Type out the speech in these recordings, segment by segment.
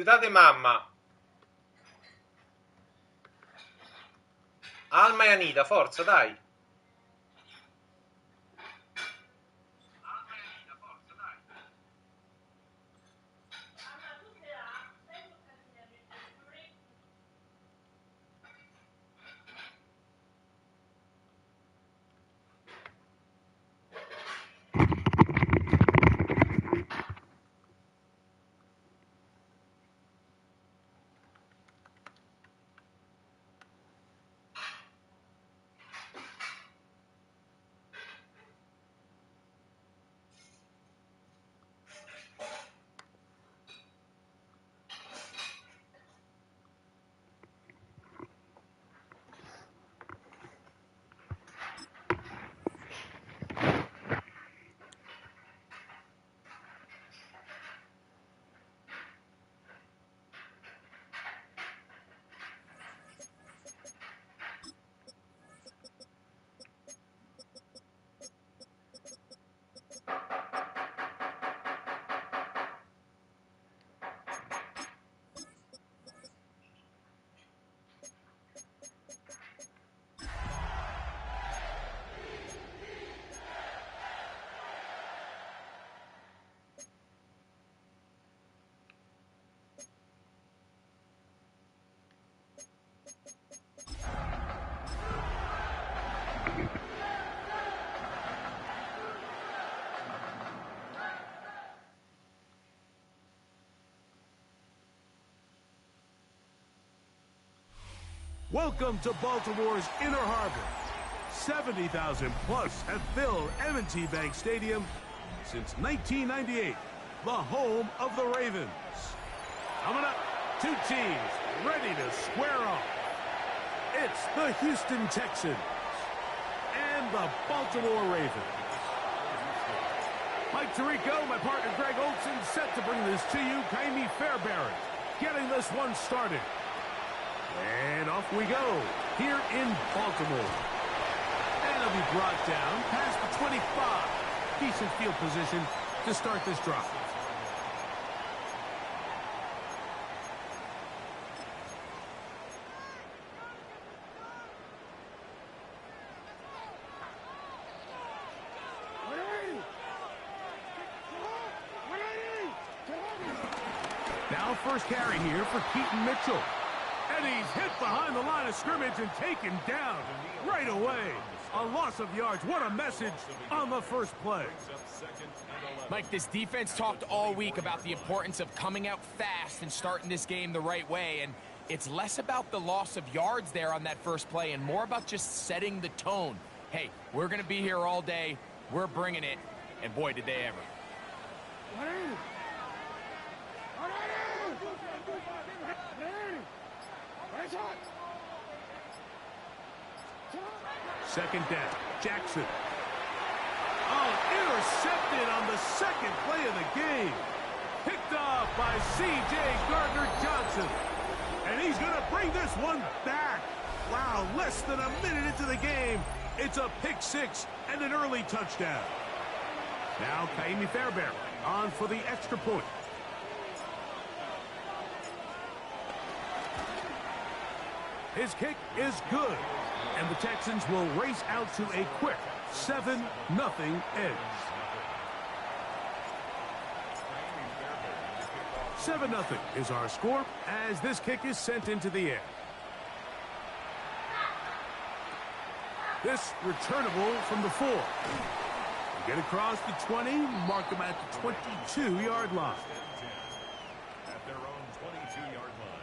aiutate mamma. Alma e Anita, forza, dai. Welcome to Baltimore's Inner Harbor. 70,000 plus have filled M&T Bank Stadium since 1998, the home of the Ravens. Coming up, two teams ready to square off. It's the Houston Texans and the Baltimore Ravens. Mike Tirico, my partner Greg Olson, set to bring this to you. Kaimi Fairbairn getting this one started. And off we go, here in Baltimore. And it'll be brought down past the 25. Decent field position to start this drive. Now first carry here for Keaton Mitchell. And he's hit behind the line of scrimmage and taken down right away. A loss of yards. What a message on the first play. Mike, this defense talked all week about the importance of coming out fast and starting this game the right way. And it's less about the loss of yards there on that first play and more about just setting the tone. Hey, we're going to be here all day. We're bringing it. And boy, did they ever. Second down, Jackson. Oh, intercepted on the second play of the game. Picked off by C.J. Gardner-Johnson. And he's going to bring this one back. Wow, less than a minute into the game. It's a pick six and an early touchdown. Now Kaimi Fairbairn on for the extra point. His kick is good. And the Texans will race out to a quick 7-0 edge. 7-0 is our score as this kick is sent into the air. This returnable from the 4. Get across the 20, mark them at the 22-yard line. At their own 22-yard line.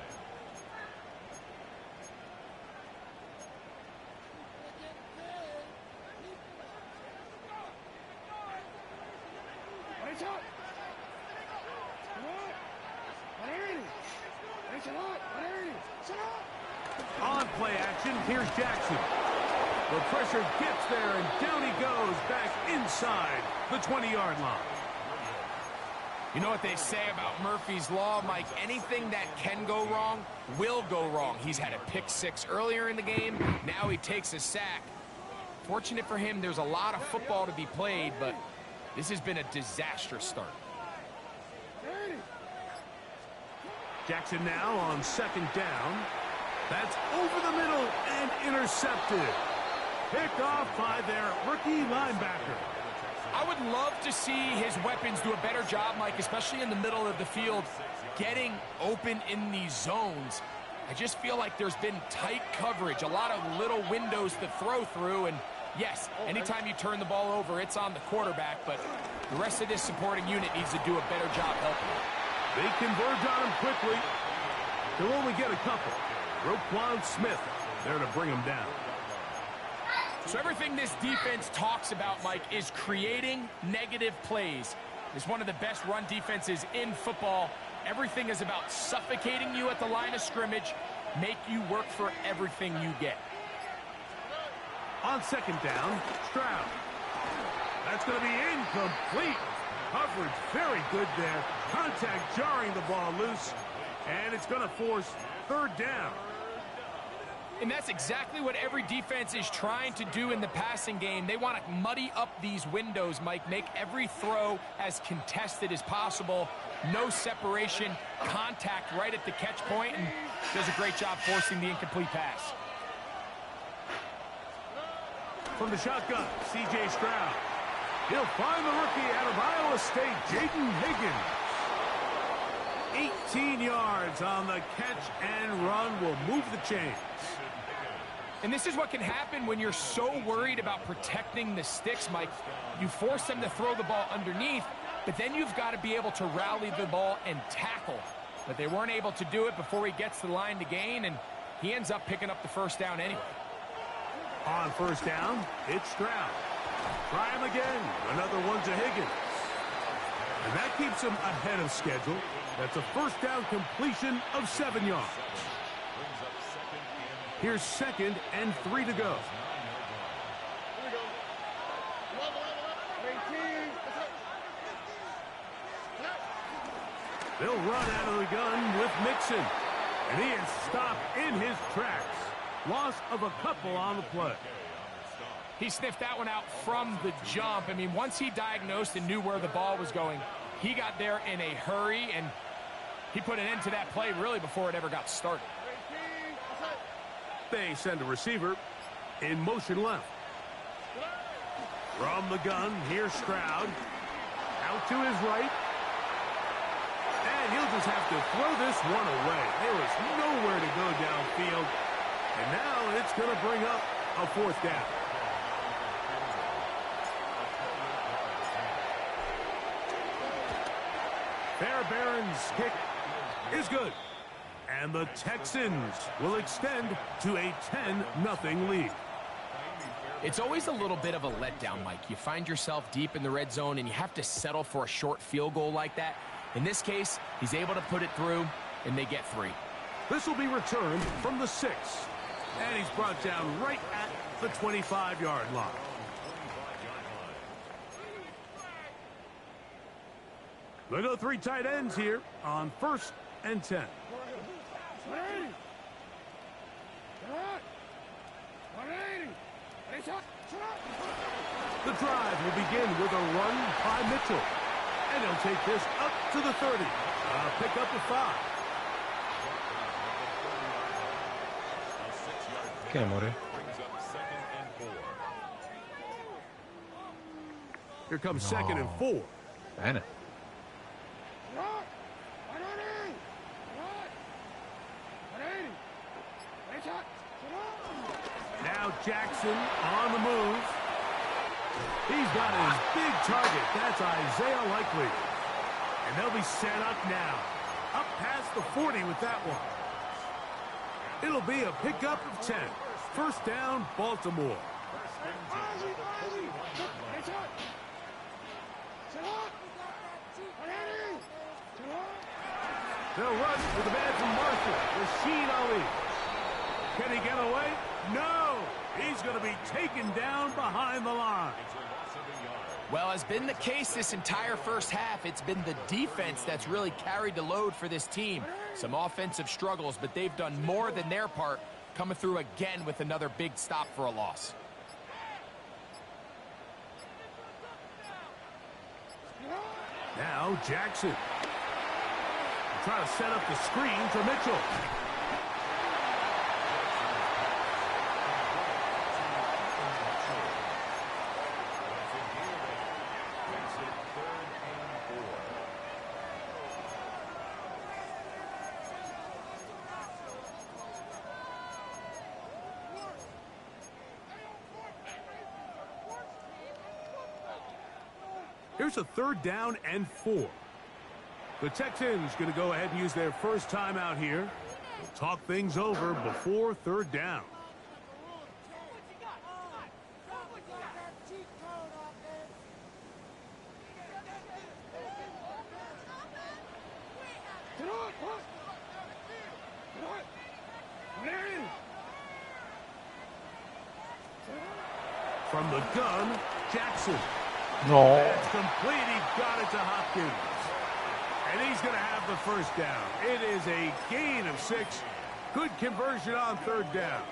On play action, here's Jackson. The pressure gets there, and down he goes back inside the 20-yard line. You know what they say about Murphy's Law, Mike? Anything that can go wrong will go wrong. He's had a pick six earlier in the game. Now he takes a sack. Fortunate for him, there's a lot of football to be played, but this has been a disastrous start. Jackson now on second down. That's over the middle and intercepted. Picked off by their rookie linebacker. I would love to see his weapons do a better job, Mike, especially in the middle of the field, getting open in these zones. I just feel like there's been tight coverage, a lot of little windows to throw through, and yes, anytime you turn the ball over, it's on the quarterback, but the rest of this supporting unit needs to do a better job helping him. They converge on him quickly. They'll only get a couple. Roquan Smith there to bring him down. So everything this defense talks about, Mike, is creating negative plays. It's one of the best run defenses in football. Everything is about suffocating you at the line of scrimmage, make you work for everything you get. On second down, Stroud. That's going to be incomplete. Coverage very good there. Contact jarring the ball loose, and it's going to force third down. And that's exactly what every defense is trying to do in the passing game. They want to muddy up these windows, Mike, make every throw as contested as possible. No separation, contact right at the catch point, and does a great job forcing the incomplete pass. From the shotgun, C.J. Stroud. He'll find the rookie out of Iowa State, Jaden Higgins. 18 yards on the catch and run will move the chains. And this is what can happen when you're so worried about protecting the sticks, Mike. You force them to throw the ball underneath, but then you've got to be able to rally the ball and tackle. But they weren't able to do it before he gets to the line to gain, and he ends up picking up the first down anyway. On first down, it's Stroud. Try him again. Another one to Higgins. And that keeps him ahead of schedule. That's a first down completion of 7 yards. Here's 2nd and 3 to go. They'll run out of the gun with Mixon. And he is stopped in his tracks. Loss of a couple on the play. He sniffed that one out from the jump. I mean, once he diagnosed and knew where the ball was going, he got there in a hurry, and he put an end to that play really before it ever got started. They send a receiver in motion left. From the gun, here's Stroud. Out to his right. And he'll just have to throw this one away. There is nowhere to go downfield. And now it's going to bring up a fourth down. Fairbairn's kick is good. And the Texans will extend to a 10-0 lead. It's always a little bit of a letdown, Mike. You find yourself deep in the red zone, and you have to settle for a short field goal like that. In this case, he's able to put it through, and they get 3. This will be returned from the 6. And he's brought down right at the 25-yard line. They go 3 tight ends here on 1st and 10. The drive will begin with a run by Mitchell. And he'll take this up to the 30. Pick up a 5. Okay, Mori. Here comes 2nd and 4. Bene. Now Jackson on the move. He's got his big target. That's Isaiah Likely. And they'll be set up now. Up past the 40 with that one. It'll be a pickup of 10. First down, Baltimore. They'll run with the man from Marshall, Rashid Ali. Can he get away? No! He's going to be taken down behind the line. Well, as been the case this entire first half, it's been the defense that's really carried the load for this team. Some offensive struggles, but they've done more than their part, coming through again with another big stop for a loss. Now Jackson. try to set up the screen for Mitchell. Here's a 3rd down and 4. The Texans going to go ahead and use their first timeout here. We'll talk things over before 3rd down. From the gun, Jackson. No. That's complete. He got it to Hopkins. And he's going to have the first down. It is a gain of 6. Good conversion on 3rd down.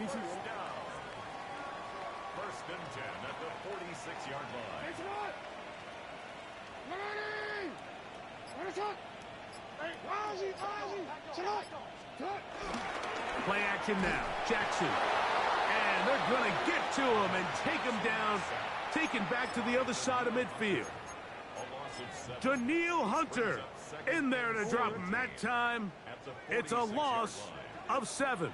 This is down. 1st and 10 at the 46-yard line. Play action now. Jackson. And they're going to get to him and take him down. Taken back to the other side of midfield. Daniil Hunter in there to drop him that time. It's a loss of 7.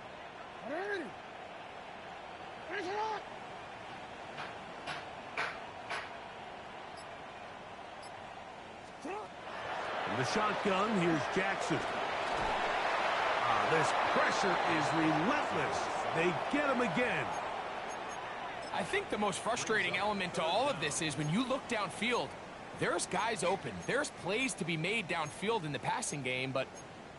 In the shotgun, here's Jackson. This pressure is relentless. They get him again. I think the most frustrating element to all of this is when you look downfield, there's guys open. There's plays to be made downfield in the passing game, but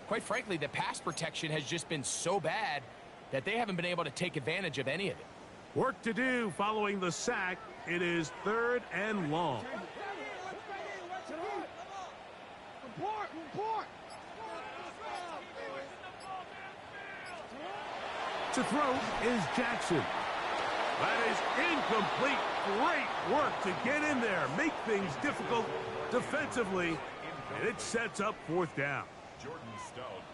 quite frankly, the pass protection has just been so bad that they haven't been able to take advantage of any of it. Work to do following the sack. It is 3rd and long. To throw is Jackson. That is incomplete. Great work to get in there, make things difficult defensively, and it sets up 4th down.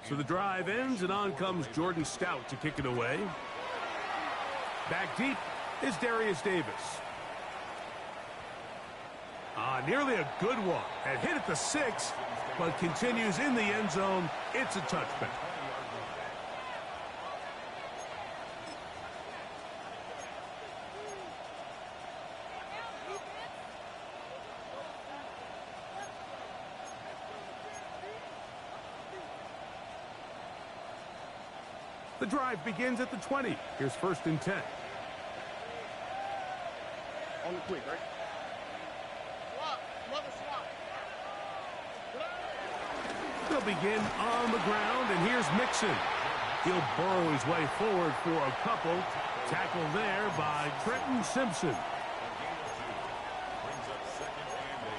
So the drive ends, and on comes Jordan Stout to kick it away. Back deep is Darius Davis. Nearly a good one. It hit at the 6, but continues in the end zone. It's a touchback. The drive begins at the 20. Here's 1st and 10. On the quick, right? They'll begin on the ground, and here's Mixon. He'll burrow his way forward for a couple. Tackled there by Trenton Simpson. Brings up 2nd and 8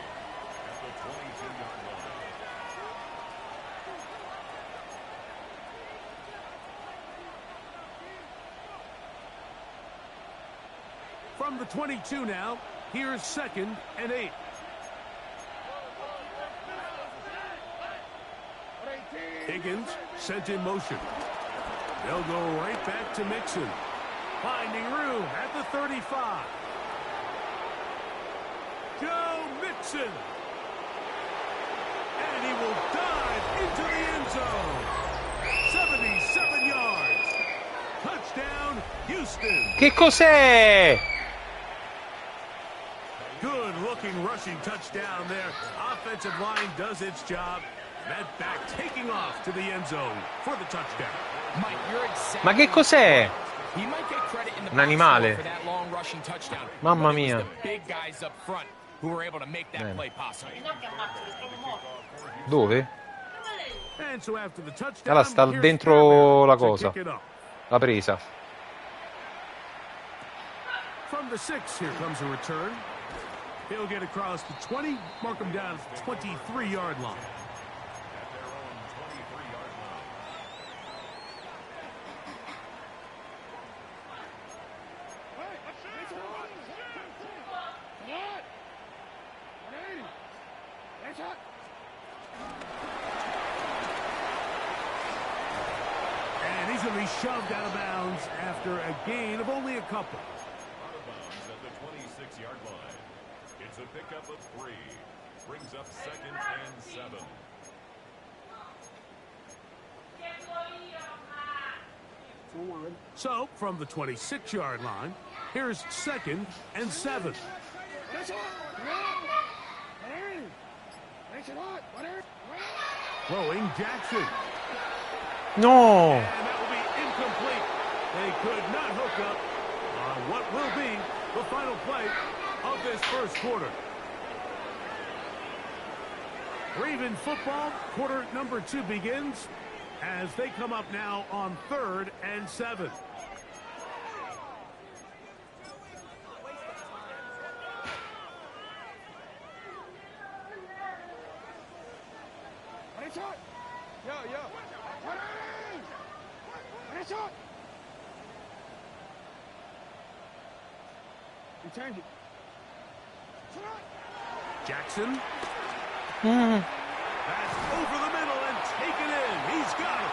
at the 22-yard line. From the 22 now, here's 2nd and 8. Higgins sent in motion. They'll go right back to Mixon. Finding room at the 35. Joe Mixon. And he will dive into the end zone. 77 yards. Touchdown, Houston. Che cos'è? Good-looking rushing touchdown there. Offensive line does its job. That back taking off to the end zone for the touchdown. Mike, you're exactly Ma che cos'è? He might get credit in the Un animale. for that long rushing touchdown. Mamma But it was mia. the big guys up front who were able to make that play possible. Dove? And so after the touchdown, Allora sta here's dentro la to cosa. kick it off. La presa. From the 6, here comes a return. He'll get across the 20, mark him down at the 23-yard line. At their own 23-yard line. going to be shoved out of bounds after a gain of only a couple. Out of bounds at the 26-yard line. It's a pickup of 3. Brings up 2nd and 7. So, from the 26-yard line, here's 2nd and 7. Throwing Jackson. No. And that will be incomplete. They could not hook up on what will be the final play of this first quarter. Raven football, quarter number 2 begins as they come up now on 3rd and 7. Jackson. That's over the middle and taken in. He's got it.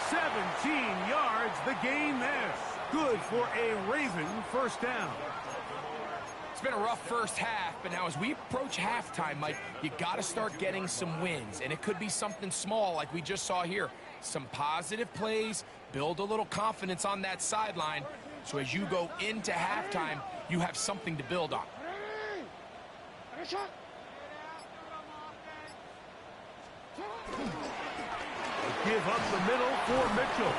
17 yards, the gain there. Good for a Raven first down. It's been a rough first half, but now as we approach halftime, Mike, you got to start getting some wins. And it could be something small like we just saw here. Some positive plays, build a little confidence on that sideline. So as you go into halftime, you have something to build on. Give up the middle for Mitchell.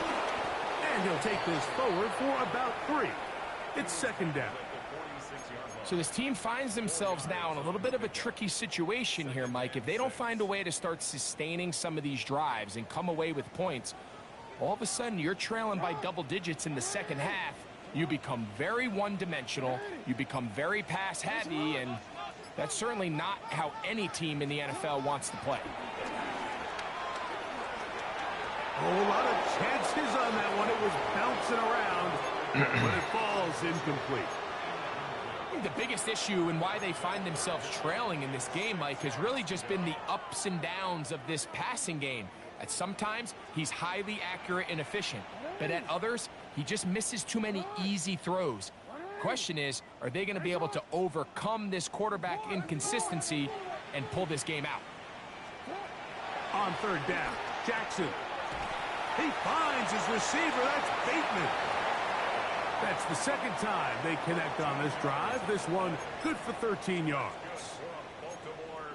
And he'll take this forward for about 3. It's 2nd down. So this team finds themselves now in a little bit of a tricky situation here, Mike. If they don't find a way to start sustaining some of these drives and come away with points, all of a sudden you're trailing by double digits in the second half. You become very one-dimensional. You become very pass-heavy, and that's certainly not how any team in the NFL wants to play. A whole lot of chances on that one. It was bouncing around, but it falls incomplete. The biggest issue and why they find themselves trailing in this game, Mike, has really just been the ups and downs of this passing game. At sometimes, he's highly accurate and efficient, but at others, he just misses too many easy throws. Question is, are they going to be able to overcome this quarterback inconsistency and pull this game out? On 3rd down, Jackson. He finds his receiver. That's Bateman. That's the 2nd time they connect on this drive. This one good for 13 yards.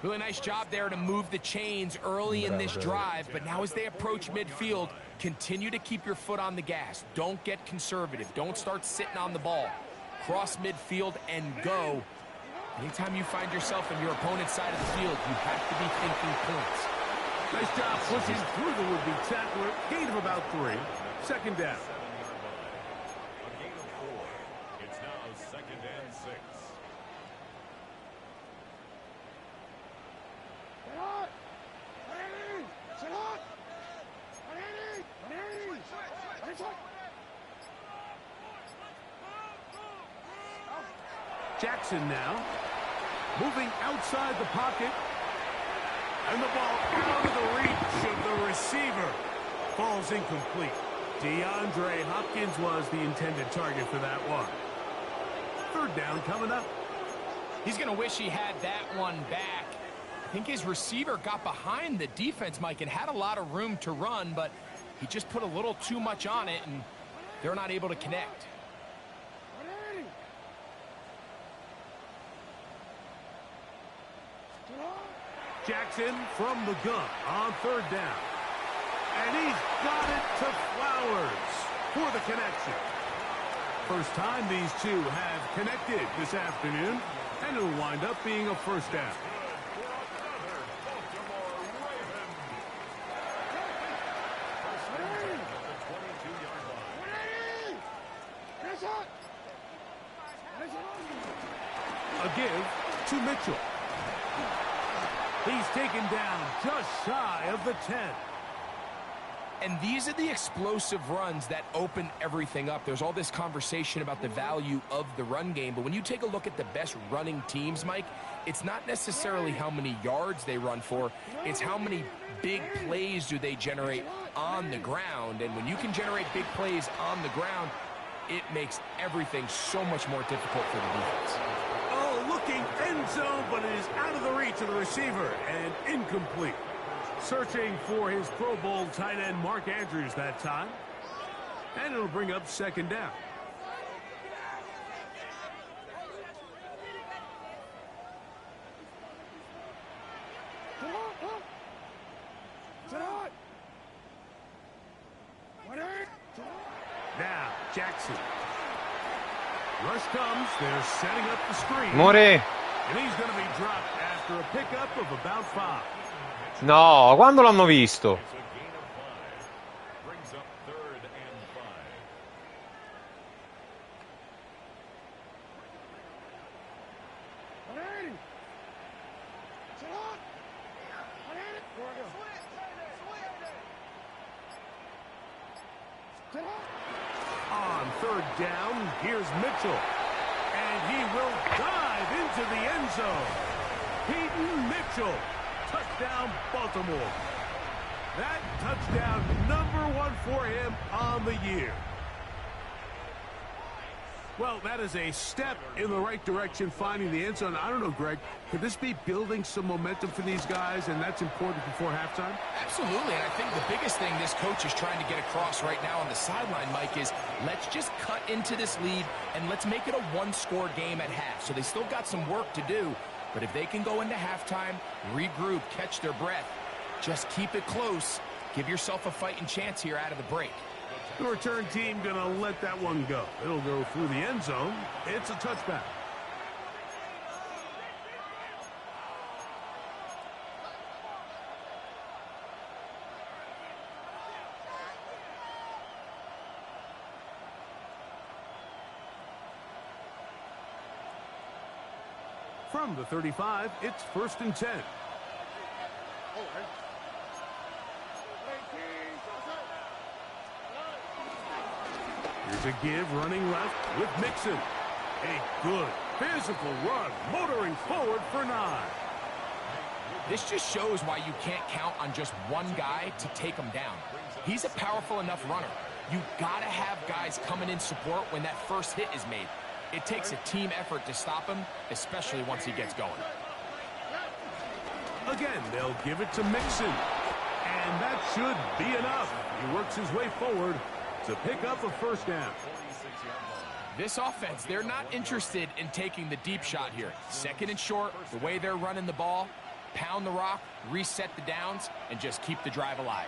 Really nice job there to move the chains early in this drive, but now as they approach midfield, continue to keep your foot on the gas. Don't get conservative. Don't start sitting on the ball. Cross midfield and go. Anytime you find yourself on your opponent's side of the field, you have to be thinking points. Nice job pushing through the would-be tackler. Gain of about 3. 2nd down. A gain of 4. It's now 2nd and 6. Jackson now moving outside the pocket. And the ball out of the reach of the receiver. Falls incomplete. DeAndre Hopkins was the intended target for that one. 3rd down coming up. He's going to wish he had that one back. I think his receiver got behind the defense, Mike, and had a lot of room to run, but he just put a little too much on it, and they're not able to connect. Jackson from the gun on 3rd down. And he's got it to Flowers for the connection. First time these two have connected this afternoon, and it'll wind up being a first down. A give to Mitchell. He's taken down just shy of the 10. And these are the explosive runs that open everything up. There's all this conversation about the value of the run game, but when you take a look at the best running teams, Mike, it's not necessarily how many yards they run for, it's how many big plays do they generate on the ground. And when you can generate big plays on the ground, it makes everything so much more difficult for the defense. Oh, looking end zone, but it is out of the reach of the receiver and incomplete. Searching for his Pro Bowl tight end Mark Andrews that time. And it'll bring up second down. Now, Jackson. Rush comes. They're setting up the screen. More. And he's going to be dropped after a pickup of about 5. No, quando l'hanno visto? It's a gain of 5. Brings up 3rd and 5. On 3rd down, here's Mitchell. And he will dive into the end zone. Peyton Mitchell. Touchdown, Baltimore. That touchdown #1 for him on the year. Well, that is a step in the right direction, finding the end zone. I don't know, Greg, could this be building some momentum for these guys, and that's important before halftime? Absolutely, and I think the biggest thing this coach is trying to get across right now on the sideline, Mike, is let's just cut into this lead, and let's make it a one-score game at half. So they still got some work to do, but if they can go into halftime, regroup, catch their breath, just keep it close, give yourself a fighting chance here out of the break. The return team going to let that one go. It'll go through the end zone. It's a touchback. From the 35, it's 1st and 10. Here's a give running left with Mixon. A good physical run, motoring forward for 9. This just shows why you can't count on just one guy to take him down. He's a powerful enough runner. You got to have guys coming in support when that first hit is made. It takes a team effort to stop him, especially once he gets going. Again, they'll give it to Mixon. And that should be enough. He works his way forward to pick up a 1st down. This offense, they're not interested in taking the deep shot here. 2nd and short, the way they're running the ball, pound the rock, reset the downs, and just keep the drive alive.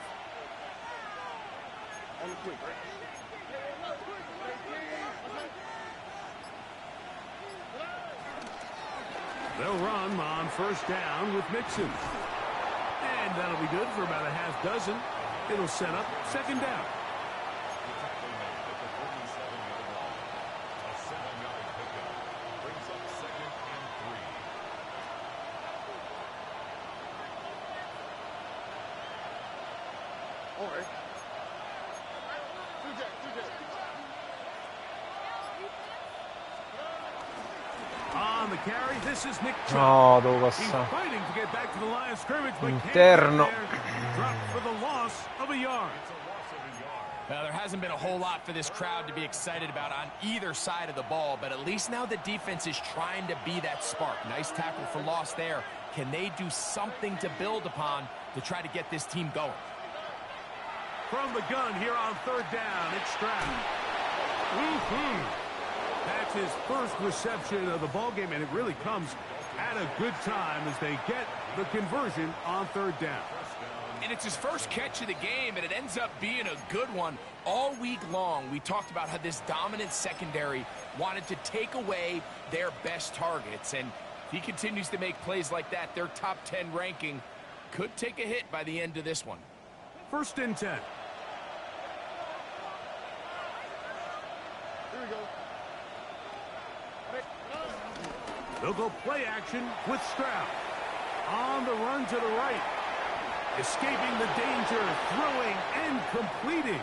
They'll run on 1st down with Mixon. And that'll be good for about a half dozen. It'll set up 2nd down. On the carry, this is Nick Chubb. No, devo He's passare. fighting to get back to the line of scrimmage, but can't Interno. get there. Dropped for the loss of a yard. Well, there hasn't been a whole lot for this crowd to be excited about on either side of the ball, but at least now the defense is trying to be that spark. Nice tackle for loss there. Can they do something to build upon to try to get this team going? From the gun here on 3rd down, it's Stroud. That's his first reception of the ballgame, and it really comes at a good time as they get the conversion on 3rd down. And it's his first catch of the game, and it ends up being a good one. All week long, we talked about how this dominant secondary wanted to take away their best targets, and if he continues to make plays like that, their top 10 ranking could take a hit by the end of this one. 1st and 10. They'll go play action with Stroud. On the run to the right. Escaping the danger, throwing and completing.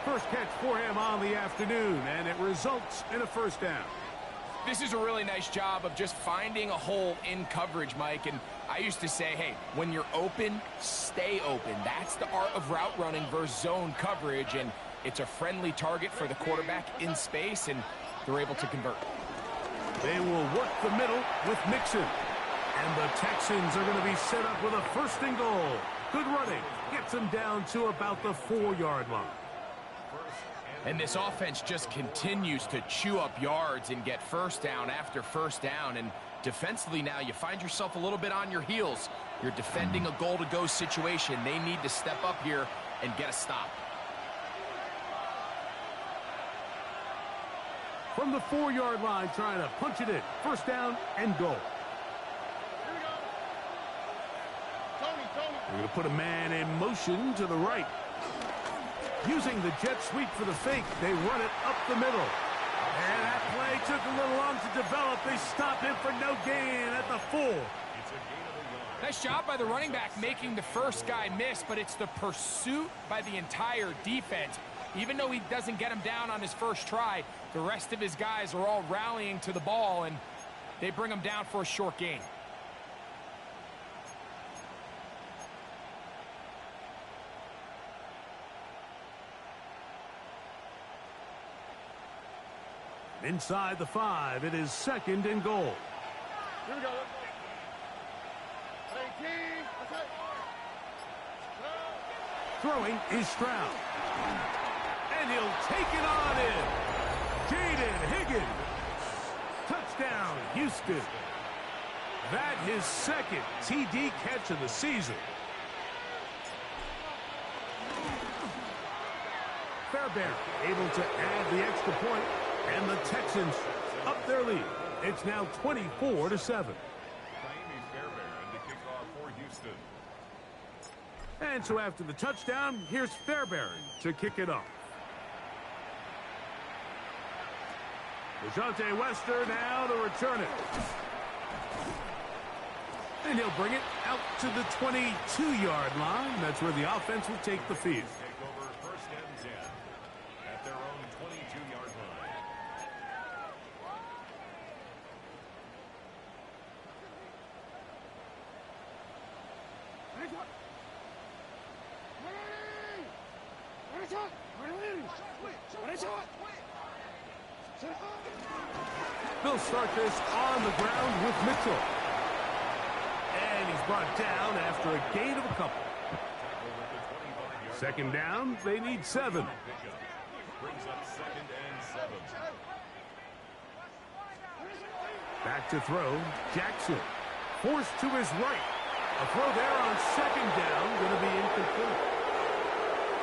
First catch for him on the afternoon, and it results in a first down. This is a really nice job of just finding a hole in coverage, Mike. And I used to say, hey, when you're open, stay open. That's the art of route running versus zone coverage. And it's a friendly target for the quarterback in space, and they're able to convert. They will work the middle with Mixon. And the Texans are going to be set up with a first and goal. Good running. Gets them down to about the 4-yard line. And this offense just continues to chew up yards and get first down after first down. And defensively now, you find yourself a little bit on your heels. You're defending a goal-to-go situation. They need to step up here and get a stop. From the 4-yard line, trying to punch it in. First down and goal. We're going to put a man in motion to the right. Using the jet sweep for the fake, they run it up the middle. And that play took a little long to develop. They stop him for no gain at the 4. Nice job by the running back making the first guy miss, but it's the pursuit by the entire defense. Even though he doesn't get him down on his first try, the rest of his guys are all rallying to the ball, and they bring him down for a short gain. Inside the 5, it is second and goal. Here we go. Throwing is Stroud. And he'll take it on in. Jaden Higgins. Touchdown, Houston. That his second TD catch of the season. Fairbairn able to add the extra point. And the Texans up their lead. It's now 24-7. And so after the touchdown, here's Fairbairn to kick it off. DeJounte Wester now to return it. And he'll bring it out to the 22-yard line. That's where the offense will take the field. They'll start this on the ground with Mitchell. And he's brought down after a gain of a couple. Second down, they need 7. Back to throw, Jackson. Forced to his right. A throw there on second down, going to be incomplete.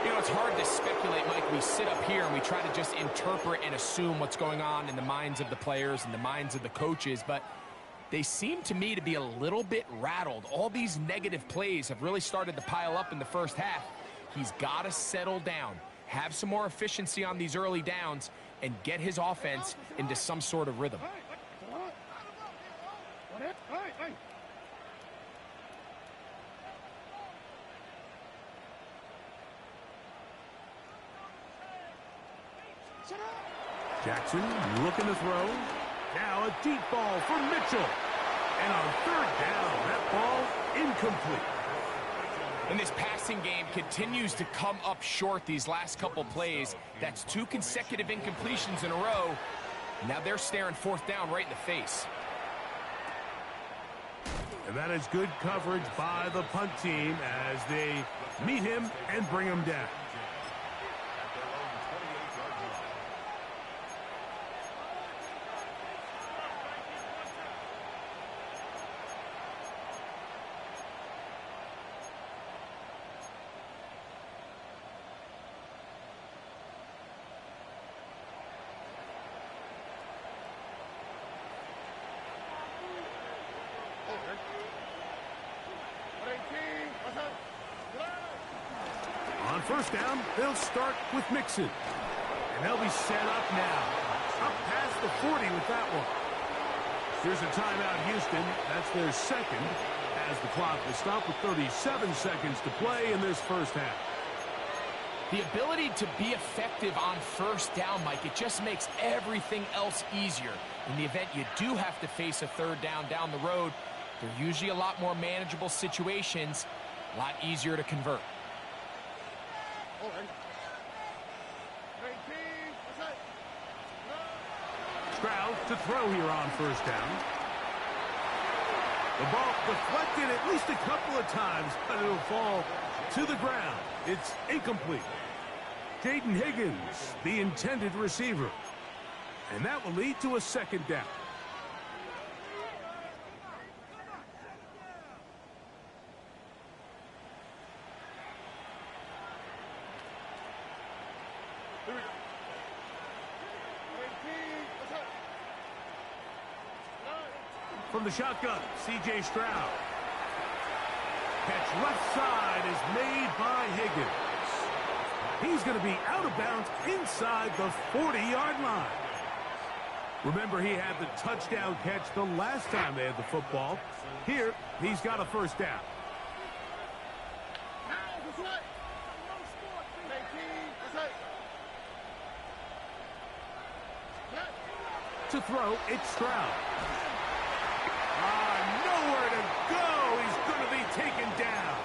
You know, it's hard to speculate, Mike. We sit up here and we try to just interpret and assume what's going on in the minds of the players and the minds of the coaches, but they seem to me to be a little bit rattled. All these negative plays have really started to pile up in the first half. He's got to settle down, have some more efficiency on these early downs, and get his offense into some sort of rhythm. Jackson looking to throw. Now a deep ball for Mitchell. And on third down, that ball incomplete. And this passing game continues to come up short these last couple plays. That's 2 consecutive incompletions in a row. Now they're staring fourth down right in the face. And that is good coverage by the punt team as they meet him and bring him down. On first down, they'll start with Mixon. And they'll be set up now. Up past the 40 with that one. Here's a timeout, Houston. That's their second as the clock will stop with 37 seconds to play in this first half. The ability to be effective on first down, Mike, it just makes everything else easier. In the event you do have to face a third down down the road, they're usually a lot more manageable situations, a lot easier to convert. Stroud to throw here on first down. The ball deflected at least a couple of times, but it'll fall to the ground. It's incomplete. Jaden Higgins, the intended receiver. And that will lead to a second down. From the shotgun, C.J. Stroud. Catch left side is made by Higgins. He's going to be out of bounds inside the 40-yard line. Remember, he had the touchdown catch the last time they had the football. Here, he's got a first down. To throw, it's Stroud. Nowhere to go. He's going to be taken down.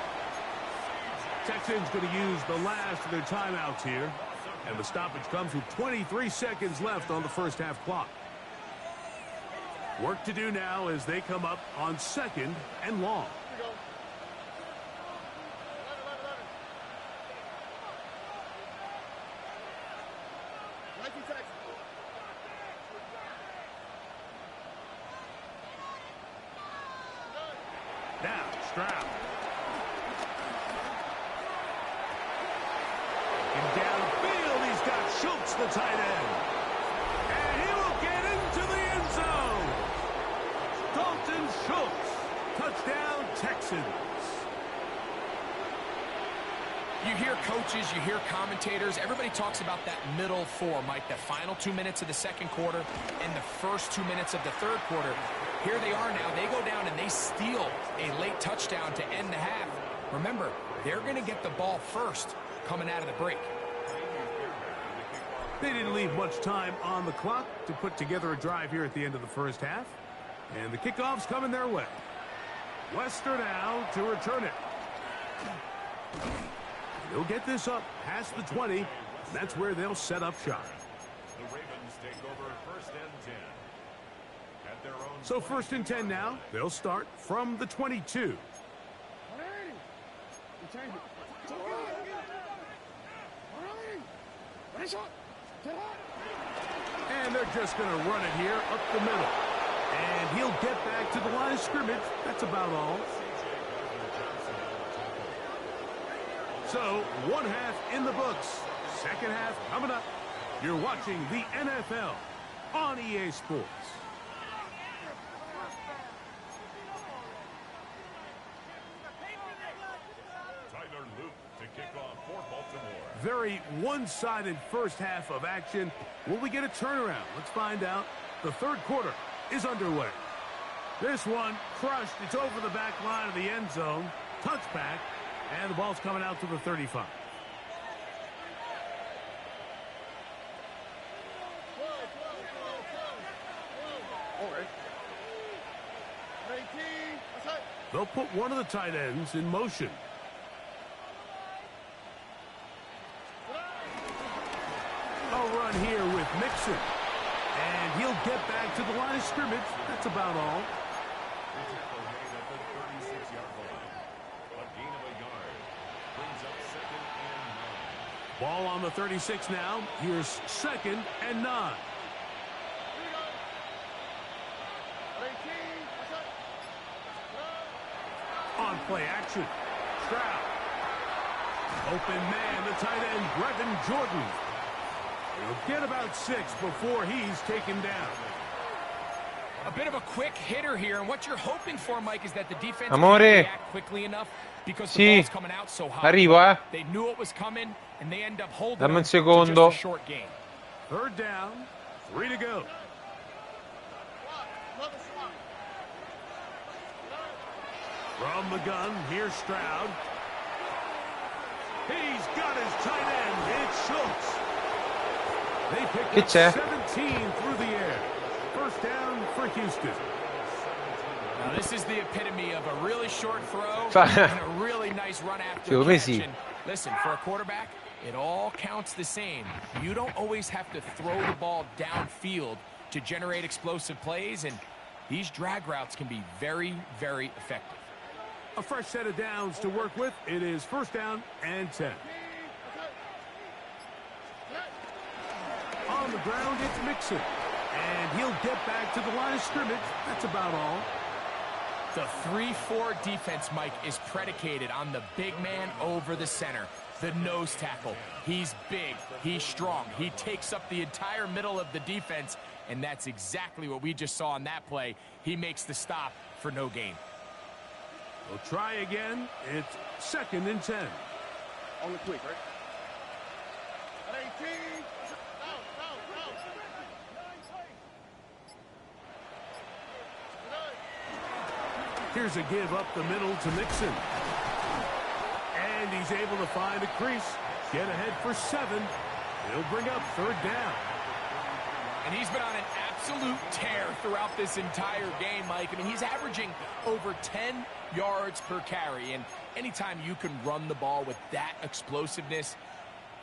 Texans going to use the last of their timeouts here. And the stoppage comes with 23 seconds left on the first half clock. Work to do now as they come up on second and long. Now, Stroud. And downfield, he's got Schultz, the tight end. And he will get into the end zone. Dalton Schultz. Touchdown, Texans. You hear coaches, you hear commentators, everybody talks about that middle four, Mike, the final 2 minutes of the second quarter and the first 2 minutes of the third quarter. Here they are now. They go down and they steal a late touchdown to end the half. Remember, they're going to get the ball first coming out of the break. They didn't leave much time on the clock to put together a drive here at the end of the first half. And the kickoff's coming their way. Wester now to return it. They'll get this up past the 20. That's where they'll set up shop. The Ravens take over first and 10. At their own So first and 10 now. They'll start from the 22. And they're just going to run it here up the middle. And he'll get back to the line of scrimmage. That's about all. So, one half in the books. Second half coming up. You're watching the NFL on EA Sports. Tyler Luke to kick off for Baltimore. Very one-sided first half of action. Will we get a turnaround? Let's find out. The third quarter is underway. This one crushed. It's over the back line of the end zone. Touchback. And the ball's coming out to the 35. They'll put one of the tight ends in motion. A run here with Mixon. And he'll get back to the line of scrimmage. That's about all. Ball on the 36 now. Here's second and 9. On play action. Stroud. Open man, the tight end, Brevin Jordan. He'll get about 6 before he's taken down. A bit of a quick hitter here, and what you're hoping for, Mike, is that the defense Amore. can react quickly enough because the ball's coming out so high. Arrivo, eh? They knew it was coming, and they end up holding Dammi un it to secondo. just a short game. Third down, 3 to go. From the gun, here's Stroud. He's got his tight end. It's Schultz. They pick up 17 through the air. First down for Houston. Now, this is the epitome of a really short throw and a really nice run after catch. And listen, for a quarterback, it all counts the same. You don't always have to throw the ball downfield to generate explosive plays, and these drag routes can be very, very effective. A fresh set of downs to work with. It is first down and 10. On the ground, it's Mixon. And he'll get back to the line of scrimmage. That's about all. The 3-4 defense, Mike, is predicated on the big man over the center. The nose tackle. He's big. He's strong. He takes up the entire middle of the defense, and that's exactly what we just saw on that play. He makes the stop for no gain. We'll try again. It's second and 10. On the quick, right? Here's a give up the middle to Mixon. And he's able to find a crease. Get ahead for 7. He'll bring up third down. And he's been on an absolute tear throughout this entire game, Mike. I mean, he's averaging over 10 yards per carry. And anytime you can run the ball with that explosiveness,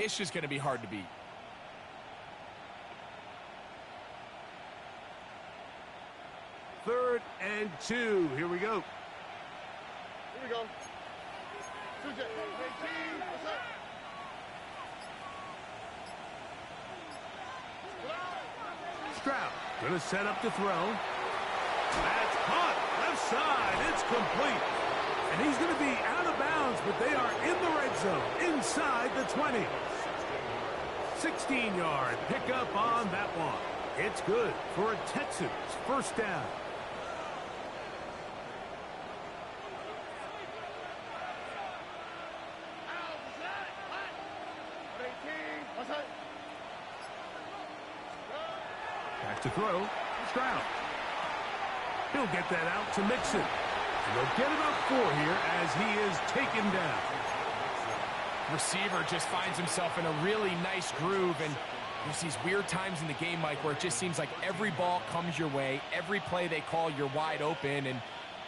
it's just going to be hard to beat. Third and 2. Here we go. Here we go. Stroud going to set up to throw. That's caught. Left side. It's complete. And he's going to be out of bounds, but they are in the red zone, inside the 20. 16-yard pickup on that one. It's good for a Texans first down. Back to throw. Stroud. He'll get that out to Mixon. And they'll get about 4 here as he is taken down. Receiver just finds himself in a really nice groove, and there's these weird times in the game, Mike, where it just seems like every ball comes your way, every play they call, you're wide open, and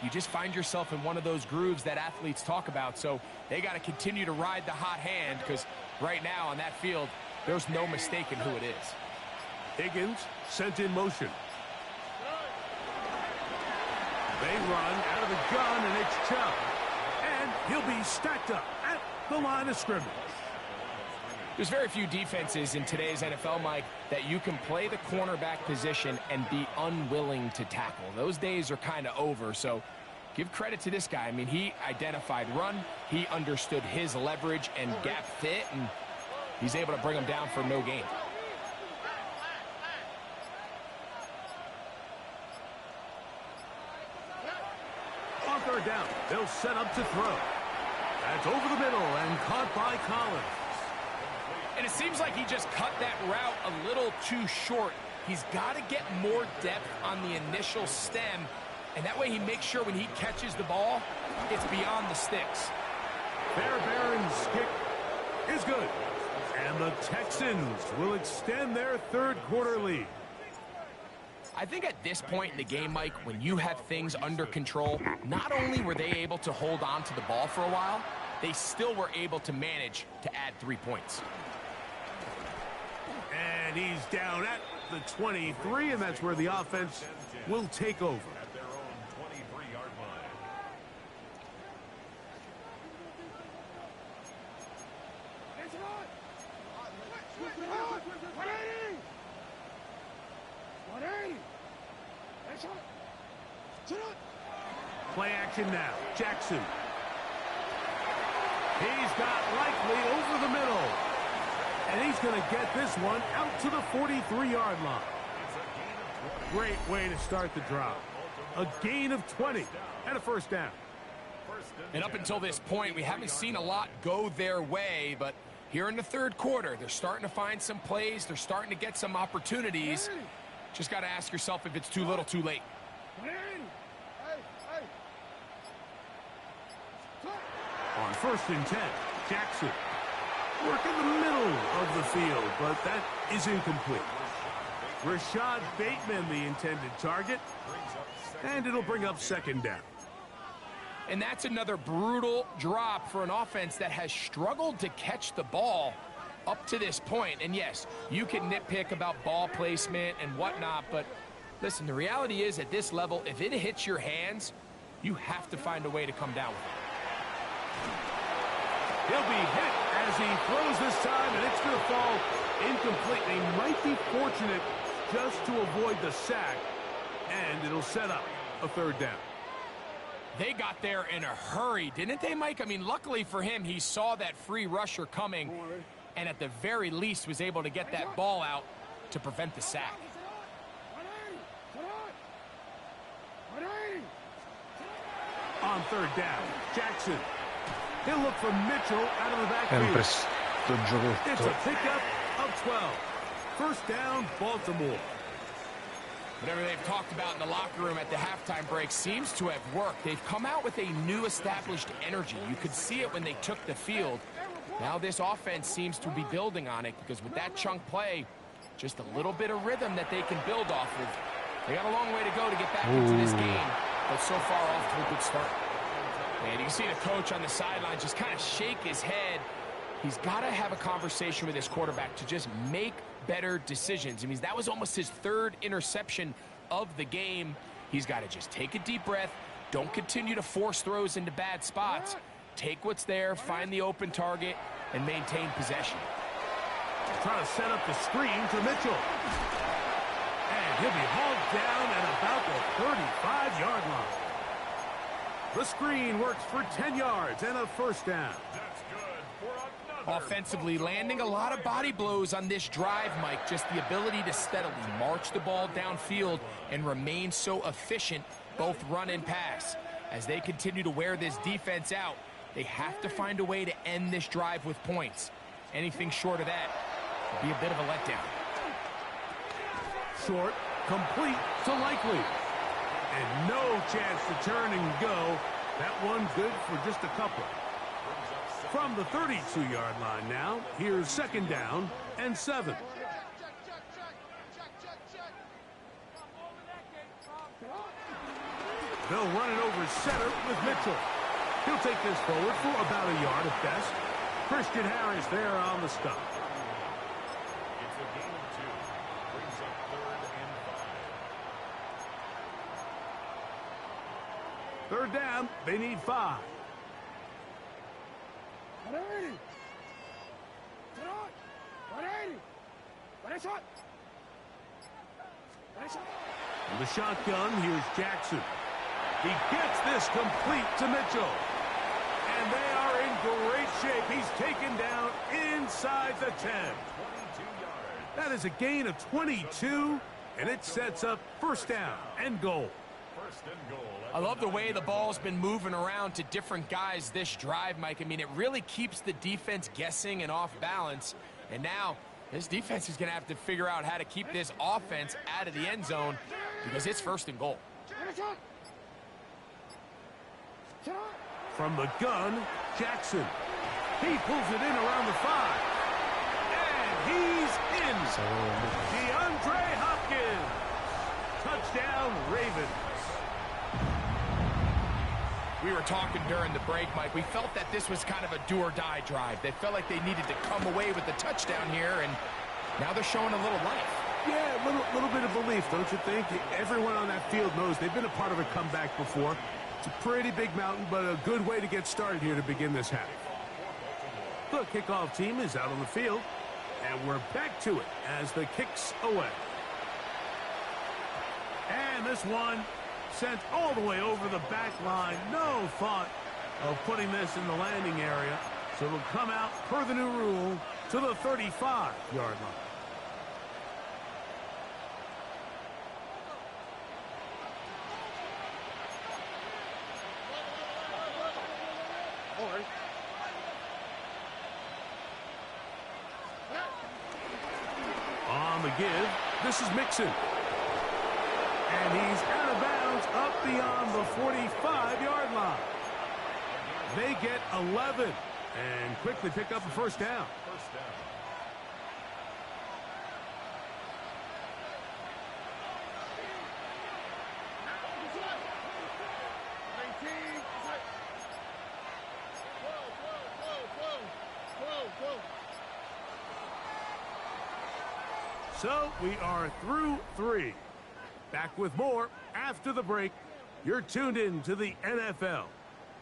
you just find yourself in one of those grooves that athletes talk about. So they got to continue to ride the hot hand, because right now on that field, there's no mistaking who it is. Higgins sent in motion. They run out of the gun, and it's Chubb. And he'll be stacked up at the line of scrimmage. There's very few defenses in today's NFL, Mike, that you can play the cornerback position and be unwilling to tackle. Those days are kind of over, so give credit to this guy. I mean, he identified run, he understood his leverage and gap fit, and he's able to bring him down for no gain. On third down, they'll set up to throw. That's over the middle and caught by Collins. And it seems like he just cut that route a little too short. He's got to get more depth on the initial stem, and that way he makes sure when he catches the ball, it's beyond the sticks. Fairbairn's kick is good. And the Texans will extend their third quarter lead. I think at this point in the game, Mike, when you have things under control, not only were they able to hold on to the ball for a while, they still were able to manage to add 3 points. And he's down at the 23, and that's where the offense will take over. At their own 23-yard line. Play action now. Jackson. He's got Likely over the middle. And he's going to get this one out to the 43-yard line. Great way to start the drive. A gain of 20 and a first down. And up until this point, we haven't seen a lot go their way, but here in the third quarter, they're starting to find some plays. They're starting to get some opportunities. Just got to ask yourself if it's too little, too late. first and 10. Jackson. Work in the middle of the field, but that is incomplete. Rashad Bateman, the intended target. And it'll bring up second down. And that's another brutal drop for an offense that has struggled to catch the ball up to this point. And yes, you can nitpick about ball placement and whatnot, but listen, the reality is at this level, if it hits your hands, you have to find a way to come down with it. He'll be hit as he throws this time, and it's going to fall incomplete. They might be fortunate just to avoid the sack, and it'll set up a third down. They got there in a hurry, didn't they, Mike? I mean, luckily for him, he saw that free rusher coming, and at the very least was able to get that ball out to prevent the sack. On third down, Jackson. He'll look for Mitchell out of the backfield. It's a pickup of 12. First down, Baltimore. Whatever they've talked about in the locker room at the halftime break seems to have worked. They've come out with a new established energy. You could see it when they took the field. Now this offense seems to be building on it because with that chunk play, just a little bit of rhythm that they can build off of. They got a long way to go to get back into this game, but so far off to a good start. And you can see the coach on the sideline just kind of shake his head. He's got to have a conversation with his quarterback to just make better decisions. I mean, that was almost his third interception of the game. He's got to just take a deep breath. Don't continue to force throws into bad spots. Take what's there, find the open target, and maintain possession. Trying to set up the screen to Mitchell. And he'll be hauled down at about the 35-yard line. The screen works for 10 yards and a first down. That's good for another. Offensively, landing a lot of body blows on this drive, Mike. Just the ability to steadily march the ball downfield and remain so efficient, both run and pass. As they continue to wear this defense out, they have to find a way to end this drive with points. Anything short of that would be a bit of a letdown. Short, complete to Likely. And no chance to turn and go. That one good for just a couple. From the 32-yard line now, here's second down and 7. They'll run it over center with Mitchell. He'll take this forward for about a yard at best. Christian Harris there on the stop. It's a gain of 2. Brings up third and 5. Third down, they need 5. In the shotgun, here's Jackson. He gets this complete to Mitchell. And they are in great shape. He's taken down inside the 10. 22 yards. That is a gain of 22, and it sets up first down and goal. First and goal. I love the way the ball's been moving around to different guys this drive, Mike. I mean, it really keeps the defense guessing and off balance. And now this defense is going to have to figure out how to keep this offense out of the end zone because it's first and goal. From the gun, Jackson. He pulls it in around the 5. And he's in. DeAndre Hopkins. Touchdown, Ravens. We were talking during the break, Mike. We felt that this was kind of a do-or-die drive. They felt like they needed to come away with the touchdown here, and now they're showing a little life. Yeah, a little bit of belief, don't you think? Everyone on that field knows they've been a part of a comeback before. It's a pretty big mountain, but a good way to get started here to begin this half. The kickoff team is out on the field, and we're back to it as the kick's away. And this one sent all the way over the back line. No thought of putting this in the landing area, so it'll come out per the new rule to the 35-yard line. On the give, this is Mixon. And he's out of bounds up beyond the 45-yard line. They get 11 and quickly pick up a first down. First down. So we are through 3. Back with more after the break. You're tuned in to the NFL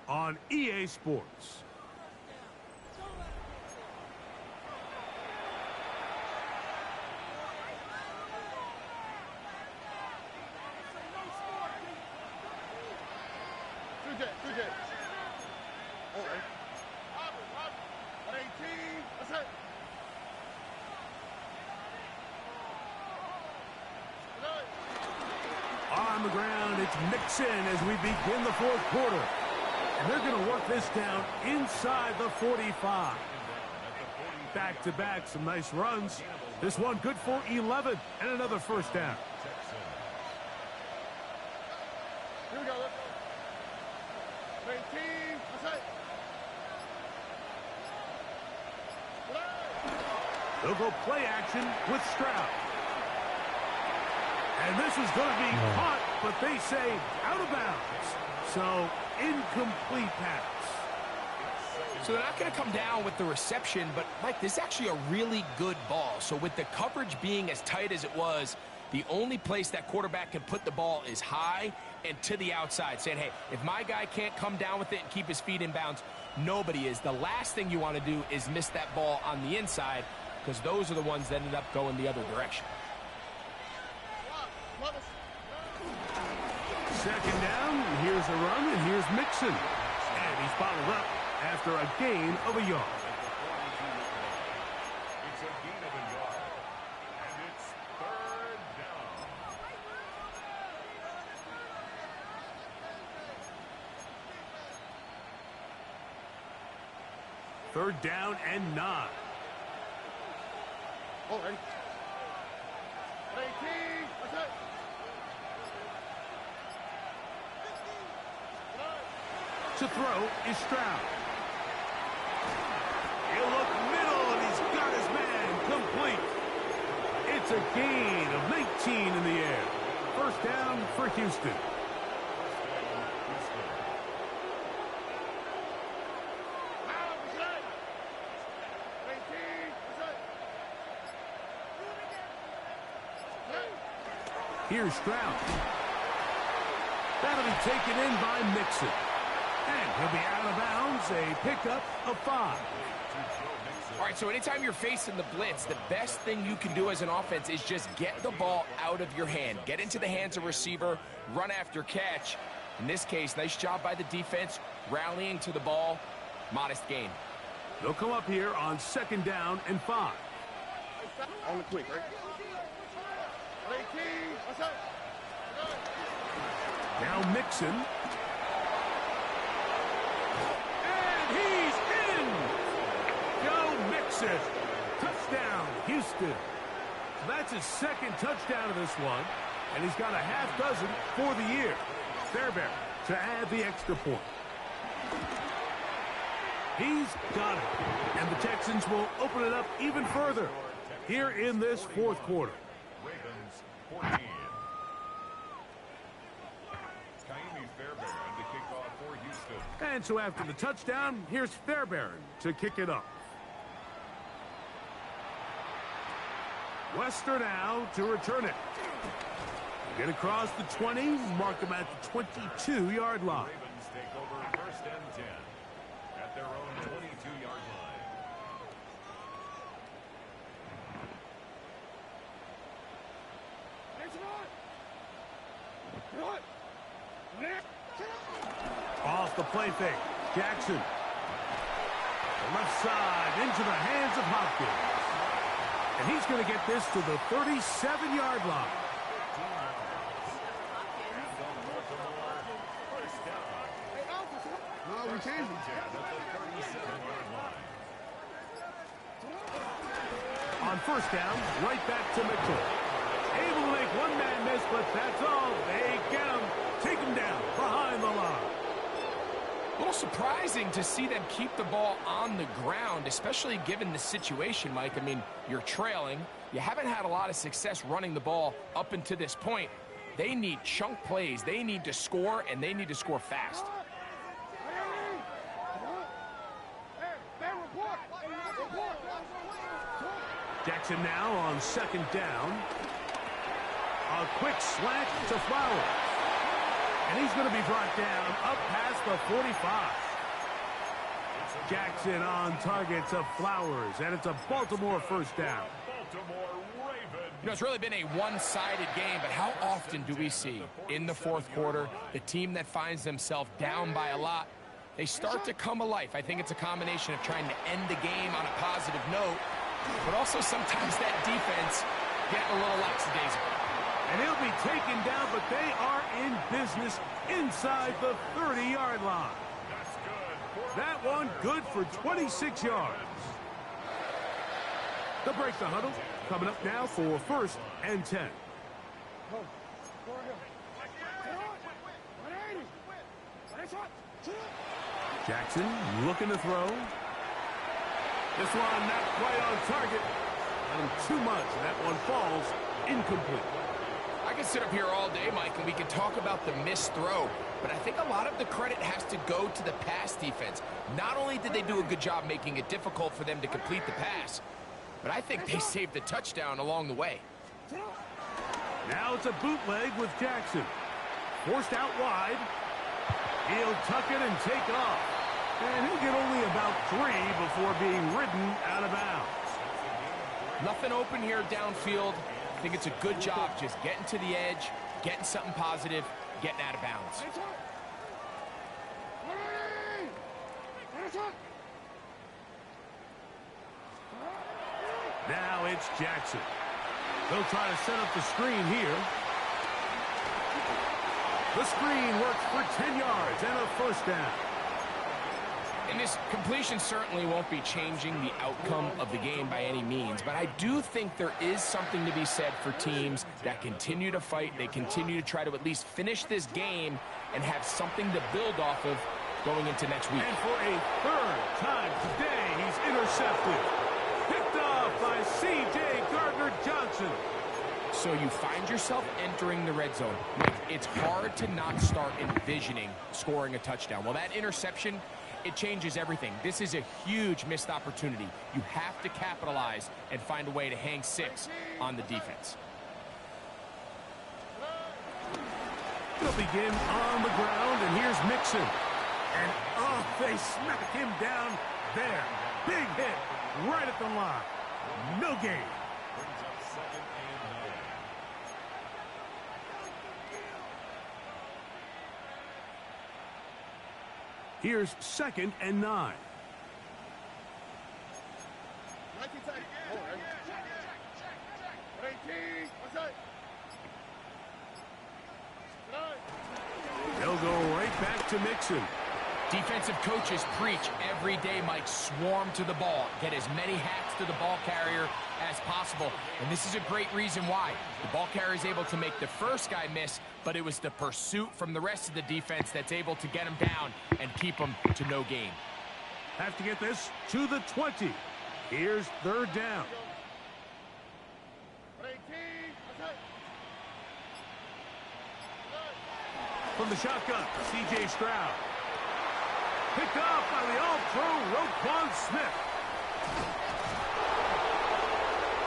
on EA Sports. Good day. All right. At 18, that's it. On the ground, it's Mixon as we begin the fourth quarter. And they're going to work this down inside the 45. Back-to-back, some nice runs. This one good for 11 and another first down. Here we go. Let's go. 18, that's it. They'll go play action with Stroud. And this is going to be caught, but they say out of bounds. So, incomplete pass. So they're not going to come down with the reception, but, Mike, this is actually a really good ball. So with the coverage being as tight as it was, the only place that quarterback can put the ball is high and to the outside, saying, hey, if my guy can't come down with it and keep his feet in bounds, nobody is. The last thing you want to do is miss that ball on the inside, because those are the ones that ended up going the other direction. Second down, here's a run, and here's Mixon. And he's bottled up after a gain of a yard. It's a gain of a yard. And it's third down. Third down and 9. All right. 18, that's it. To throw is Stroud. He'll look middle, and he's got his man complete. It's a gain of 19 in the air. First down for Houston. Here's Stroud. That'll be taken in by Mixon. And he'll be out of bounds, a pickup of 5. All right, so anytime you're facing the blitz, the best thing you can do as an offense is just get the ball out of your hand. Get into the hands of receiver, run after catch. In this case, nice job by the defense, rallying to the ball. Modest gain. They'll come up here on second down and 5. On the quick, right? 18, that's it. Now Mixon. And he's in! Go Mixon! Touchdown, Houston. So that's his second touchdown of this one, and he's got a half dozen for the year. Fairbairn to add the extra point. He's got it, and the Texans will open it up even further here in this fourth quarter. Ravens 14. Kaimi Fairbairn to kick off for Houston. And so after the touchdown, here's Fairbairn to kick it up. Wester now to return it. Get across the 20, mark them at the 22-yard line. Ravens take over first and 10 at their own 22-yard line. Off the play fake, Jackson. The left side into the hands of Hopkins. And he's going to get this to the 37-yard line. No, we changed it. On first down, right back to Mitchell. Able to make one man miss, but that's all. They get him. Take him down behind the line. A little surprising to see them keep the ball on the ground, especially given the situation, Mike. I mean, you're trailing. You haven't had a lot of success running the ball up until this point. They need chunk plays. They need to score, and they need to score fast. Jackson now on second down. A quick slant to Flowers. And he's going to be brought down up past the 45. Jackson on target to Flowers, and it's a Baltimore first down. You know, it's really been a one-sided game, but how often do we see in the fourth quarter the team that finds themselves down by a lot, they start to come alive? I think it's a combination of trying to end the game on a positive note, but also sometimes that defense getting a little lackadaisical. And he'll be taken down, but they are in business inside the 30-yard line. That one good for 26 yards. They'll break the huddle. Coming up now for first and 10. Jackson looking to throw. This one not quite on target. And too much. That one falls incomplete. I can sit up here all day, Mike, and we can talk about the missed throw, but I think a lot of the credit has to go to the pass defense. Not only did they do a good job making it difficult for them to complete the pass, but I think they saved the touchdown along the way. Now it's a bootleg with Jackson. Forced out wide. He'll tuck it and take off. And he'll get only about 3 before being ridden out of bounds. Nothing open here downfield. I think it's a good job just getting to the edge, getting something positive, getting out of bounds. Now it's Jackson. They'll try to set up the screen here. The screen works for 10 yards and a first down. And this completion certainly won't be changing the outcome of the game by any means, but I do think there is something to be said for teams that continue to fight. They continue to try to at least finish this game and have something to build off of going into next week. And for a third time today, he's intercepted. Picked off by C.J. Gardner-Johnson. So you find yourself entering the red zone. It's hard to not start envisioning scoring a touchdown. Well, that interception, it changes everything. This is a huge missed opportunity. You have to capitalize and find a way to hang 6 on the defense. They'll begin on the ground, and here's Mixon. And, oh, they smack him down there. Big hit right at the line. No gain. Here's second and 9. They'll go right back to Mixon. Defensive coaches preach every day, Mike, swarm to the ball. Get as many hats to the ball carrier as possible. And this is a great reason why. The ball carrier is able to make the first guy miss, but it was the pursuit from the rest of the defense that's able to get him down and keep him to no gain. Have to get this to the 20. Here's third down. From the shotgun, C.J. Stroud. Picked off by the all-pro Roquan Smith.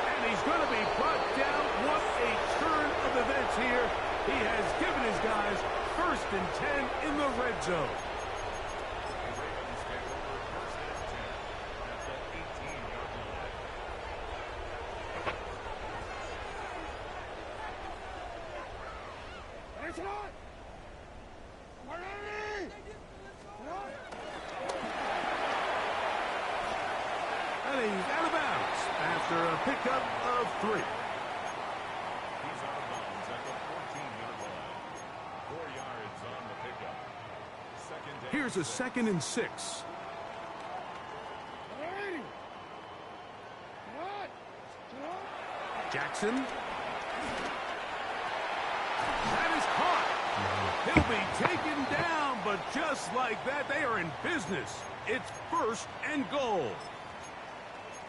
And he's going to be brought down. What a turn of events here. He has given his guys first and 10 in the red zone. And he's out of bounds after a pickup of 3. He's out of bounds at the 14-yard line. 4 yards on the pickup. Second down. Here's a second and 6. Jackson. That is caught. He'll be taken down, but just like that, they are in business. It's 1st and goal.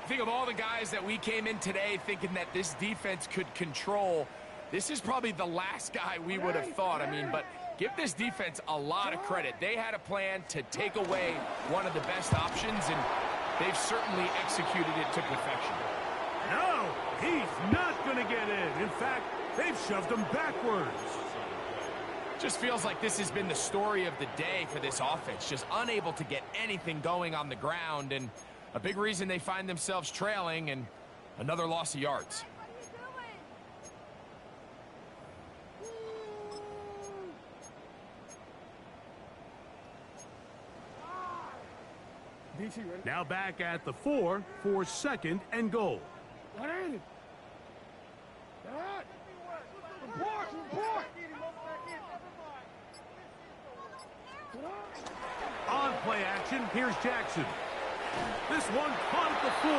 Think of all the guys that we came in today thinking that this defense could control. This is probably the last guy we would have thought. I mean, but give this defense a lot of credit. They had a plan to take away one of the best options, and they've certainly executed it to perfection. No, he's not going to get in. In fact, they've shoved him backwards. Just feels like this has been the story of the day for this offense. Just unable to get anything going on the ground, and a big reason they find themselves trailing, and another loss of yards. Now back at the 4 for 2nd and goal. On play action, here's Jackson. This one caught at the 4.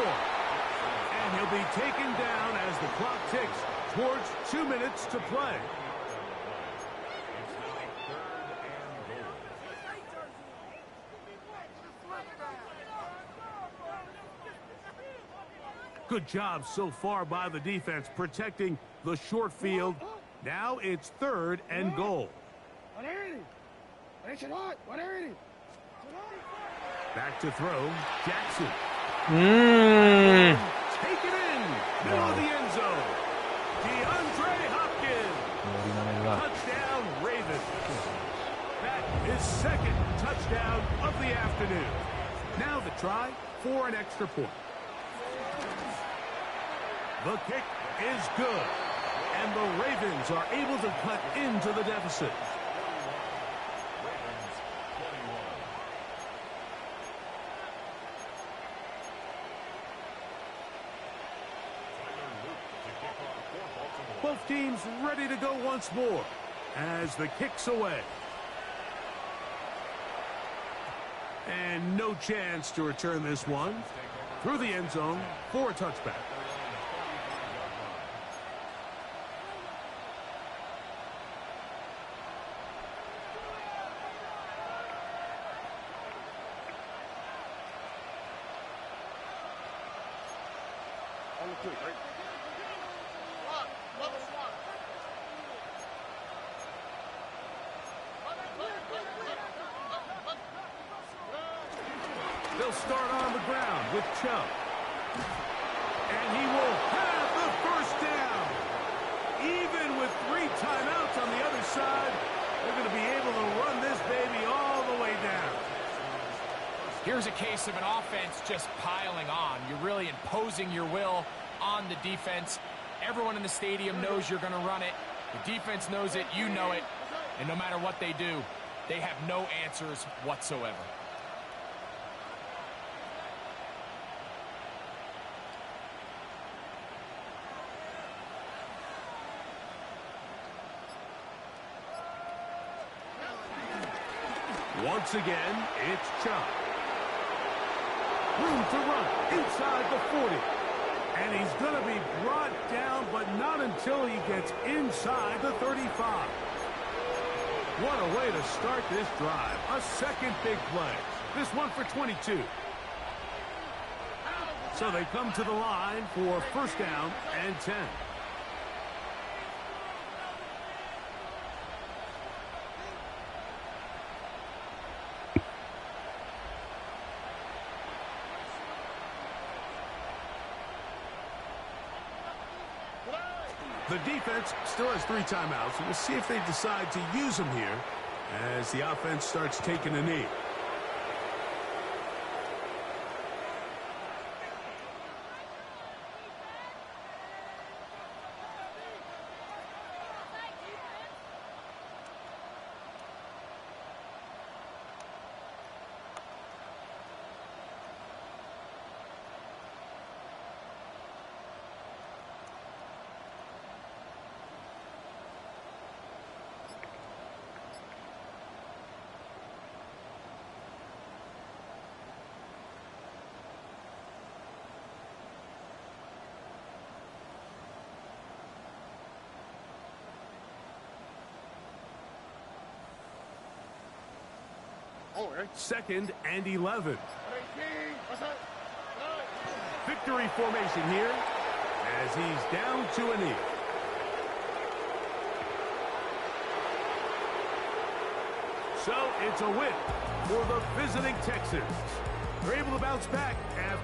And he'll be taken down as the clock ticks towards 2 minutes to play. Good job so far by the defense protecting the short field. Now it's 3rd and goal. Back to throw, Jackson. Take it in, middle of the end zone. DeAndre Hopkins. Touchdown, Ravens. That is 2nd touchdown of the afternoon. Now the try for an extra point. The kick is good, and the Ravens are able to cut into the deficit. Both teams ready to go once more as the kick's away. And no chance to return this one through the end zone for a touchback. They'll start on the ground with Chubb. And he will have the 1st down. Even with 3 timeouts on the other side, they're going to be able to run this baby all the way down. Here's a case of an offense just piling on. You're really imposing your will on the defense. Everyone in the stadium knows you're going to run it. The defense knows it, you know it. And no matter what they do, they have no answers whatsoever. Once again, it's Chubb. Room to run inside the 40. And he's going to be brought down, but not until he gets inside the 35. What a way to start this drive. A 2nd big play. This one for 22. So they come to the line for 1st down and 10. The defense still has 3 timeouts. We'll see if they decide to use them here as the offense starts taking a knee. Oh, okay. 2nd and 11. 18. What's that? Victory formation here as he's down to a knee. So it's a win for the visiting Texans. They're able to bounce back after